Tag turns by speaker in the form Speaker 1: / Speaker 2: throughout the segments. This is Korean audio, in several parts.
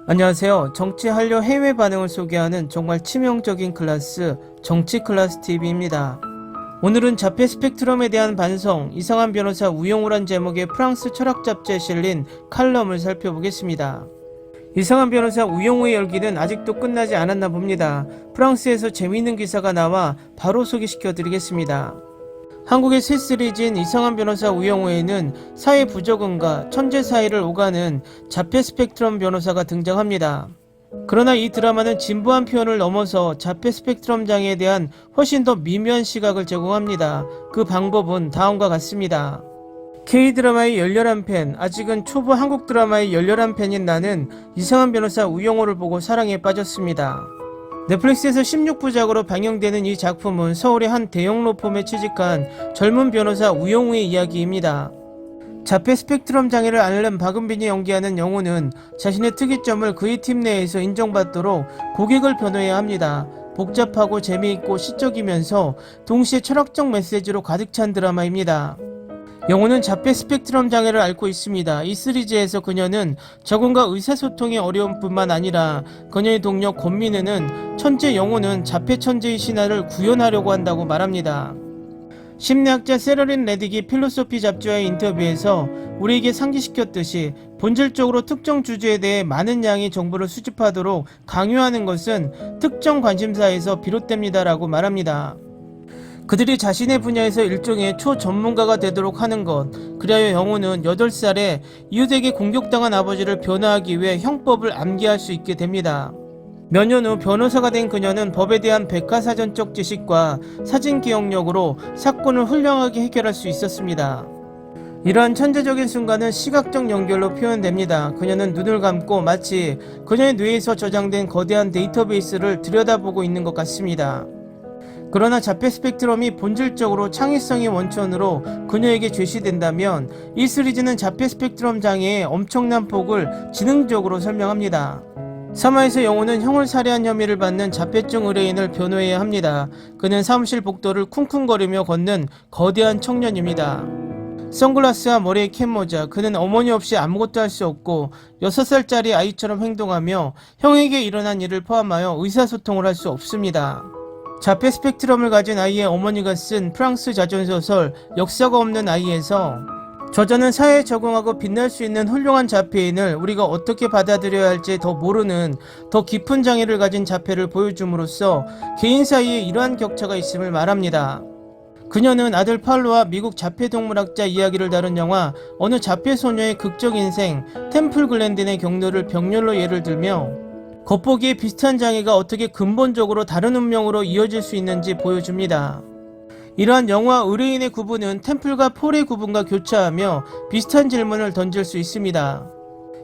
Speaker 1: 안녕하세요. 정치 한류 해외 반응을 소개하는 정말 치명적인 클래스 정치 클래스 TV입니다. 오늘은 자폐 스펙트럼에 대한 반성, 이상한 변호사 우영우란 제목의 프랑스 철학 잡지에 실린 칼럼을 살펴보겠습니다. 이상한 변호사 우영우의 열기는 아직도 끝나지 않았나 봅니다. 프랑스에서 재미있는 기사가 나와 바로 소개시켜 드리겠습니다. 한국의 새 시리즈인 이상한 변호사 우영우에는 사회 부적응과 천재 사이를 오가는 자폐 스펙트럼 변호사가 등장합니다. 그러나 이 드라마는 진부한 표현을 넘어서 자폐 스펙트럼 장애에 대한 훨씬 더 미묘한 시각을 제공합니다. 그 방법은 다음과 같습니다. K드라마의 열렬한 팬, 아직은 초보 한국 드라마의 열렬한 팬인 나는 이상한 변호사 우영우를 보고 사랑에 빠졌습니다. 넷플릭스에서 16부작으로 방영되는 이 작품은 서울의 한 대형 로펌에 취직한 젊은 변호사 우영우의 이야기입니다. 자폐 스펙트럼 장애를 앓는 박은빈이 연기하는 영우는 자신의 특이점을 그의 팀 내에서 인정받도록 고객을 변호해야 합니다. 복잡하고 재미있고 시적이면서 동시에 철학적 메시지로 가득 찬 드라마입니다. 영우는 자폐 스펙트럼 장애를 앓고 있습니다. 이 시리즈에서 그녀는 적응과 의사소통의 어려움뿐만 아니라 그녀의 동료 권민우는 천재 영우는 자폐 천재의 신화를 구현하려고 한다고 말합니다. 심리학자 세러린 레딕이 필로소피 잡지와의 인터뷰에서 우리에게 상기시켰듯이 본질적으로 특정 주제에 대해 많은 양의 정보를 수집하도록 강요하는 것은 특정 관심사에서 비롯됩니다라고 말합니다. 그들이 자신의 분야에서 일종의 초전문가가 되도록 하는 것, 그리하여 영우는 8살에 이웃에게 공격당한 아버지를 변호하기 위해 형법을 암기할 수 있게 됩니다. 몇 년 후 변호사가 된 그녀는 법에 대한 백과사전적 지식과 사진 기억력으로 사건을 훌륭하게 해결할 수 있었습니다. 이러한 천재적인 순간은 시각적 연결로 표현됩니다. 그녀는 눈을 감고 마치 그녀의 뇌에서 저장된 거대한 데이터베이스를 들여다보고 있는 것 같습니다. 그러나 자폐 스펙트럼이 본질적으로 창의성의 원천으로 그녀에게 제시된다면 이 시리즈는 자폐 스펙트럼 장애의 엄청난 폭을 지능적으로 설명합니다. 3화에서 영우는 형을 살해한 혐의를 받는 자폐증 의뢰인을 변호해야 합니다. 그는 사무실 복도를 쿵쿵거리며 걷는 거대한 청년입니다. 선글라스와 머리에 캡모자, 그는 어머니 없이 아무것도 할 수 없고 6살짜리 아이처럼 행동하며 형에게 일어난 일을 포함하여 의사소통을 할 수 없습니다. 자폐 스펙트럼을 가진 아이의 어머니가 쓴 프랑스 자전소설 역사가 없는 아이에서 저자는 사회에 적응하고 빛날 수 있는 훌륭한 자폐인을 우리가 어떻게 받아들여야 할지 더 모르는 더 깊은 장애를 가진 자폐를 보여줌으로써 개인 사이에 이러한 격차가 있음을 말합니다. 그녀는 아들 팔로와 미국 자폐동물학자 이야기를 다룬 영화 어느 자폐 소녀의 극적 인생 템플 글랜딘의 경로를 병렬로 예를 들며 겉보기에 비슷한 장애가 어떻게 근본적으로 다른 운명으로 이어질 수 있는지 보여줍니다. 이러한 영화 의뢰인의 구분은 템플과 폴의 구분과 교차하며 비슷한 질문을 던질 수 있습니다.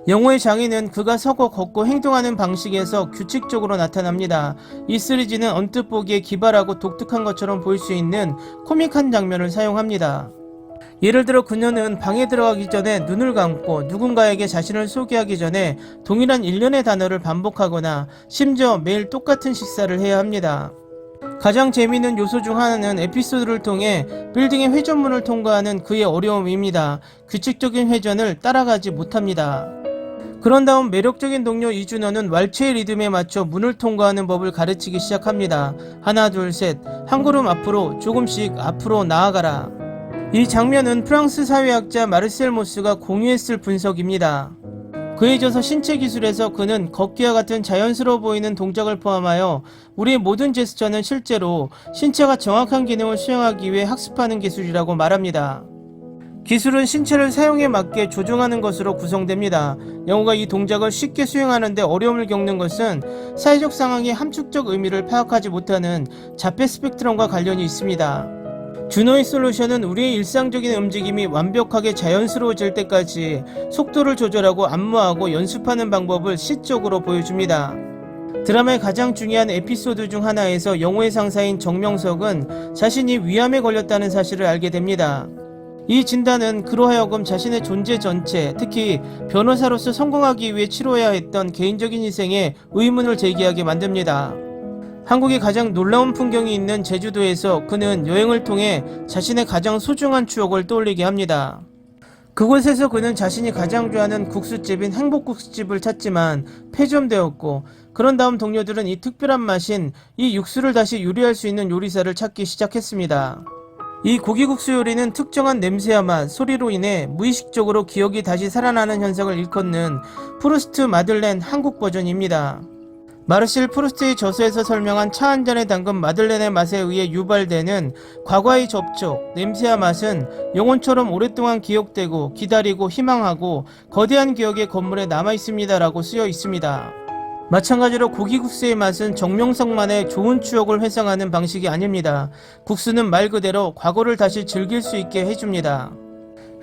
Speaker 1: 영우의 장애는 그가 서고 걷고 행동하는 방식에서 규칙적으로 나타납니다. 이 시리즈는 언뜻 보기에 기발하고 독특한 것처럼 보일 수 있는 코믹한 장면을 사용합니다. 예를 들어 그녀는 방에 들어가기 전에 눈을 감고 누군가에게 자신을 소개하기 전에 동일한 일련의 단어를 반복하거나 심지어 매일 똑같은 식사를 해야 합니다. 가장 재미있는 요소 중 하나는 에피소드를 통해 빌딩의 회전문을 통과하는 그의 어려움입니다. 규칙적인 회전을 따라가지 못합니다. 그런 다음 매력적인 동료 이준호는 왈츠의 리듬에 맞춰 문을 통과하는 법을 가르치기 시작합니다. 하나 둘 셋, 한 걸음 앞으로, 조금씩 앞으로 나아가라. 이 장면은 프랑스 사회학자 마르셀 모스가 공유했을 분석입니다. 그에 져서 신체 기술에서 그는 걷기와 같은 자연스러워 보이는 동작을 포함하여 우리의 모든 제스처는 실제로 신체가 정확한 기능을 수행하기 위해 학습하는 기술이라고 말합니다. 기술은 신체를 사용에 맞게 조종하는 것으로 구성됩니다. 영우가 이 동작을 쉽게 수행하는 데 어려움을 겪는 것은 사회적 상황의 함축적 의미를 파악하지 못하는 자폐 스펙트럼과 관련이 있습니다. 준호의 솔루션은 우리의 일상적인 움직임이 완벽하게 자연스러워질 때까지 속도를 조절하고 안무하고 연습하는 방법을 시적으로 보여줍니다. 드라마의 가장 중요한 에피소드 중 하나에서 영우의 상사인 정명석은 자신이 위암에 걸렸다는 사실을 알게 됩니다. 이 진단은 그로 하여금 자신의 존재 전체, 특히 변호사로서 성공하기 위해 치러야 했던 개인적인 희생에 의문을 제기하게 만듭니다. 한국의 가장 놀라운 풍경이 있는 제주도에서 그는 여행을 통해 자신의 가장 소중한 추억을 떠올리게 합니다. 그곳에서 그는 자신이 가장 좋아하는 국수집인 행복국수집을 찾지만 폐점되었고, 그런 다음 동료들은 이 특별한 맛인 이 육수를 다시 요리할 수 있는 요리사를 찾기 시작했습니다. 이 고기국수 요리는 특정한 냄새와 맛, 소리로 인해 무의식적으로 기억이 다시 살아나는 현상을 일컫는 프루스트 마들렌 한국 버전입니다. 마르실 프루스트의 저서에서 설명한 차 한 잔에 담근 마들렌의 맛에 의해 유발되는 과거의 접촉, 냄새와 맛은 영혼처럼 오랫동안 기억되고 기다리고 희망하고 거대한 기억의 건물에 남아있습니다 라고 쓰여 있습니다. 마찬가지로 고기국수의 맛은 정명석만의 좋은 추억을 회상하는 방식이 아닙니다. 국수는 말 그대로 과거를 다시 즐길 수 있게 해줍니다.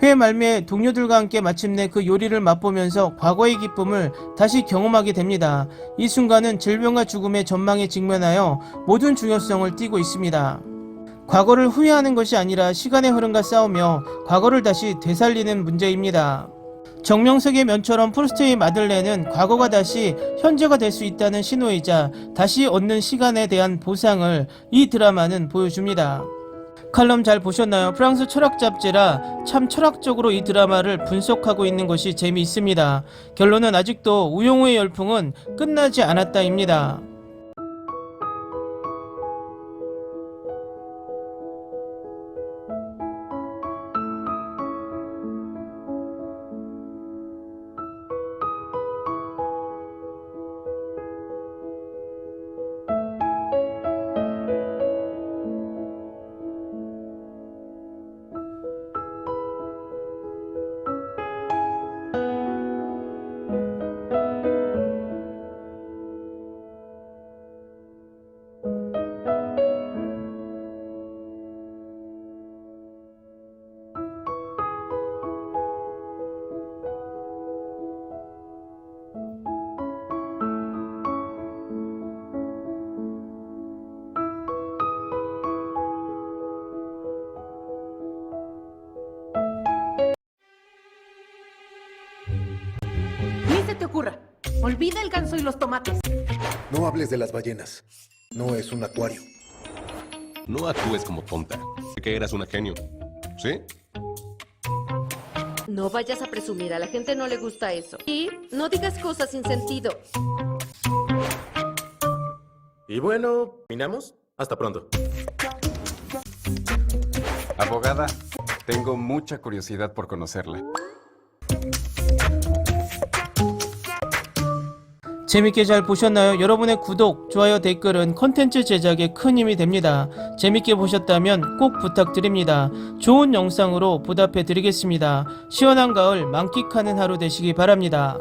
Speaker 1: 회 말미에 동료들과 함께 마침내 그 요리를 맛보면서 과거의 기쁨을 다시 경험하게 됩니다. 이 순간은 질병과 죽음의 전망에 직면하여 모든 중요성을 띠고 있습니다. 과거를 후회하는 것이 아니라 시간의 흐름과 싸우며 과거를 다시 되살리는 문제입니다. 정명석의 면처럼 프루스트의 마들렌은 과거가 다시 현재가 될 수 있다는 신호이자 다시 얻는 시간에 대한 보상을 이 드라마는 보여줍니다. 칼럼 잘 보셨나요? 프랑스 철학 잡지라 참 철학적으로 이 드라마를 분석하고 있는 것이 재미있습니다. 결론은 아직도 우용우의 열풍은 끝나지 않았다입니다.
Speaker 2: Ni se te ocurra. Olvida el ganso y los tomates.
Speaker 3: No hables de las ballenas. No es un acuario.
Speaker 4: No actúes como tonta. Sé que eras una genio. ¿Sí?
Speaker 5: No vayas a presumir, a la gente no le gusta eso. Y no digas cosas sin sentido.
Speaker 6: Y bueno, ¿terminamos? Hasta pronto.
Speaker 7: Abogada, tengo mucha curiosidad por conocerla.
Speaker 1: 재밌게 잘 보셨나요? 여러분의 구독, 좋아요, 댓글은 컨텐츠 제작에 큰 힘이 됩니다. 재밌게 보셨다면 꼭 부탁드립니다. 좋은 영상으로 보답해 드리겠습니다. 시원한 가을 만끽하는 하루 되시기 바랍니다.